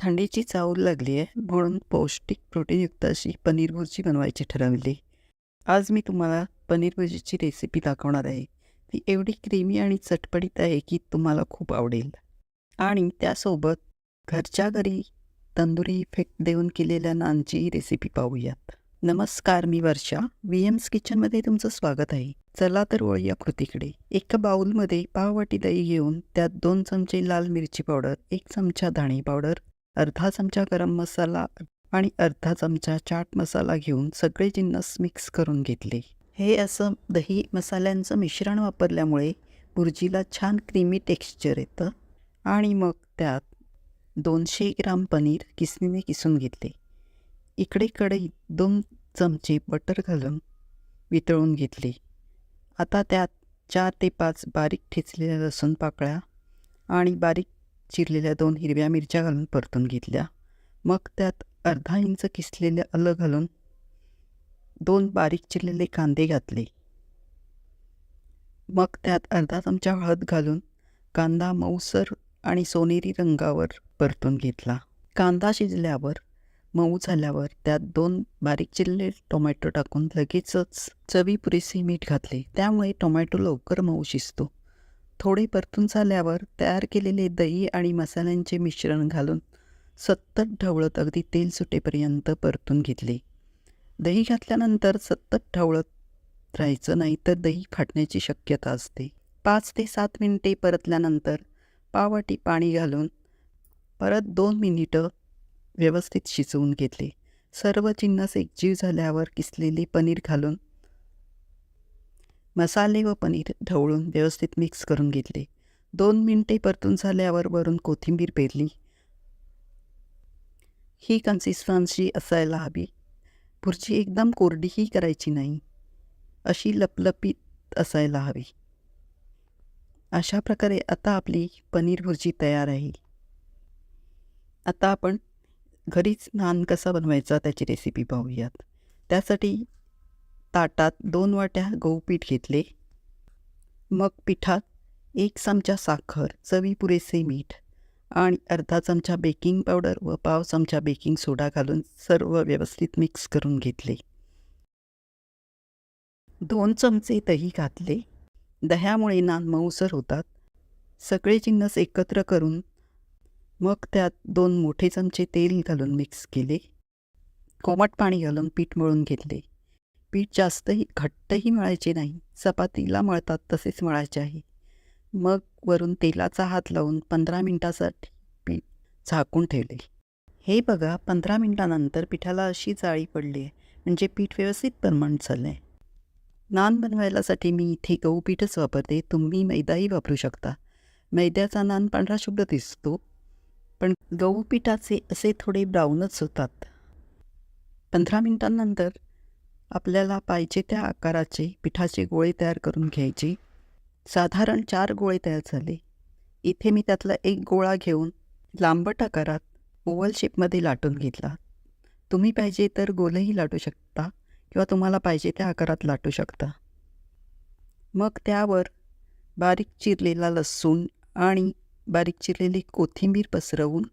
थंडीची चाहूल लागली आहे म्हणून पौष्टिक प्रोटीनयुक्त अशी पनीर भुर्जी बनवायची ठरवली. आज मी तुम्हाला पनीर भुर्जीची रेसिपी दाखवणार आहे. ती एवढी क्रीमी आणि चटपटीत आहे की तुम्हाला खूप आवडेल. आणि त्यासोबत घरच्या घरी तंदुरी इफेक्ट देऊन केलेल्या नानची रेसिपी पाहूयात. नमस्कार, मी वर्षा. VM's किचनमध्ये तुमचं स्वागत आहे. चला तर वळूया कृतीकडे. एका बाउलमध्ये पाववाटी दही घेऊन त्यात 2 चमचे लाल मिरची पावडर, 1 चमचा धणे पावडर, अर्धा चमचा गरम मसाला आणि अर्धा चमचा चाट मसाला घेऊन सगळे जिन्नस मिक्स करून घेतले. हे असं दही मसाल्यांचं मिश्रण वापरल्यामुळे भुर्जीला छान क्रीमी टेक्स्चर येतं. आणि मग त्यात 200 ग्राम पनीर किसणीने किसून घेतले. इकडे कढईत 2 चमचे बटर घालून वितळून घेतले. आता त्यात 4 ते 5 बारीक ठेचलेल्या लसूण पाकळ्या आणि बारीक चिरलेल्या 2 हिरव्या मिरच्या घालून परतून घेतल्या. मग त्यात अर्धा इंच किसलेले आलं घालून 2 बारीक चिरलेले कांदे घातले. मग त्यात अर्धा चमचा हळद घालून कांदा मऊसर आणि सोनेरी रंगावर परतून घेतला. कांदा शिजल्यावर मऊ झाल्यावर त्यात 2 बारीक चिरलेले टोमॅटो टाकून लगेचच चवीपुरेसे मीठ घातले. त्यामुळे टोमॅटो लवकर मऊ शिजतो. थोडे परतून झाल्यावर तयार केलेले दही आणि मसाल्यांचे मिश्रण घालून सतत ढवळत अगदी तेल सुटेपर्यंत परतून घेतले. दही घातल्यानंतर सतत ढवळत राहायचं, नाही तर दही फाटण्याची शक्यता असते. 5 ते 7 मिनिटे परतल्यानंतर पाववाटी पाणी घालून परत 2 मिनिटं व्यवस्थित शिजवून घेतले. सर्व जिन्नस एकजीव झाल्यावर किसलेले पनीर घालून मसाले व पनीर ढवळून व्यवस्थित मिक्स करून घेतले. 2 मिनिटे परतून झाल्यावर वरून कोथिंबीर पेरली. ही कन्सिस्टन्सी असायला हवी. भुर्जी एकदम कोरडीही करायची नाही, अशी लपलपीत असायला हवी. अशा प्रकारे आता आपली पनीर भुर्जी तयार आहे. आता आपण घरीच नान कसा बनवायचा त्याची रेसिपी पाहूयात. त्यासाठी ताटात 2 वाट्या गहू पीठ घेतले. मग पिठात 1 चमचा साखर, चवीपुरेसे मीठ आणि अर्धा चमचा बेकिंग पावडर व पाव चमचा बेकिंग सोडा घालून सर्व व्यवस्थित मिक्स करून घेतले. 2 चमचे दही घातले. दह्यामुळे नान मऊसर होतात. सगळे जिन्नस एकत्र करून मग त्यात 2 मोठे चमचे तेल घालून मिक्स केले. कोमट पाणी घालून पीठ मळून घेतले. पीठ जास्तही घट्टही मळायचे नाही, चपातीला मळतात तसेच मळायचे आहे. मग वरून तेलाचा हात लावून 15 मिनिटासाठी पीठ झाकून ठेवले. हे बघा, 15 मिनिटानंतर पिठाला अशी जाळी पडली आहे, म्हणजे पीठ व्यवस्थित परमंट झालं आहे. नान बनवायलासाठी मी इथे गहू पीठच वापरते. तुम्ही मैदाही वापरू शकता. मैद्याचा नान पांढरा शुभ्र दिसतो, पण गहू पिठाचे असे थोडे ब्राऊनच होतात. 15 मिनिटांनंतर आपल्याला पाहिजे त्या आकाराचे पिठाचे गोळे तयार करून घ्यायचे. साधारण 4 गोळे तयार झाले. इथे मी त्यातला 1 गोळा घेऊन लांबट आकारात ओव्हल शेपमध्ये लाटून घेतला. तुम्ही पाहिजे तर गोलही लाटू शकता किंवा तुम्हाला पाहिजे त्या आकारात लाटू शकता. मग त्यावर बारीक चिरलेला लसूण आणि बारीक चिरलेली कोथिंबीर पसरवून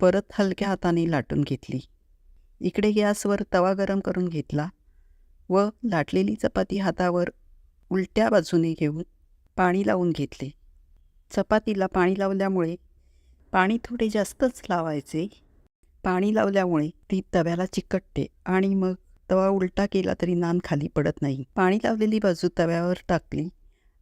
परत हलक्या हाताने लाटून घेतली. इकडे गॅसवर तवा गरम करून घेतला व लाटलेली चपाती हातावर उलट्या बाजूने घेऊन पाणी लावून घेतले. चपातीला पाणी लावल्यामुळे पाणी थोडे जास्तच लावायचे. पाणी लावल्यामुळे ती तव्याला चिकटते आणि मग तवा उलटा केला तरी नान खाली पडत नाही. पाणी लावलेली बाजू तव्यावर टाकली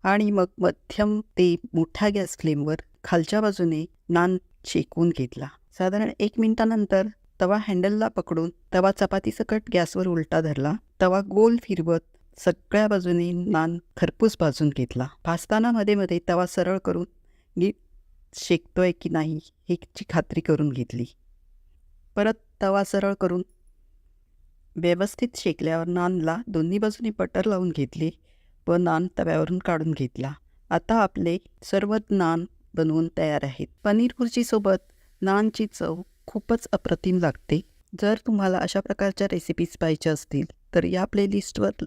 आणि मग मध्यम ते मोठ्या गॅस फ्लेमवर खालच्या बाजूने नान शेकवून घेतला. साधारण 1 मिनिटानंतर तवा हँडलला पकडून तवा चपातीसकट गॅसवर उलटा धरला. तवा गोल फिरवत सगळ्या बाजूने नान खरपूस भाजून घेतला. भाजताना मध्ये मध्ये तवा सरळ करून नीट शेकतोय की नाही ह्याची खात्री करून घेतली. परत तवा सरळ करून व्यवस्थित शेकल्यावर नानला दोन्ही बाजूने बटर लावून घेतले व नान तव्यावरून काढून घेतला. आता आपले सर्व नान बनवून तयार आहेत. पनीर भुर्जीसोबत नानची चव खूपच अप्रतिम लागते. जर तुम्हाला अशा प्रकारच्या रेसिपीज पाहिजे असतील तर या प्लेलिस्टवर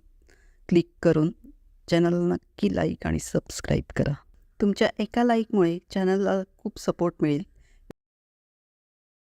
क्लिक करून चॅनलला नक्की लाईक आणि सबस्क्राईब करा. तुमच्या एका लाईकमुळे चॅनलला खूप सपोर्ट मिळेल.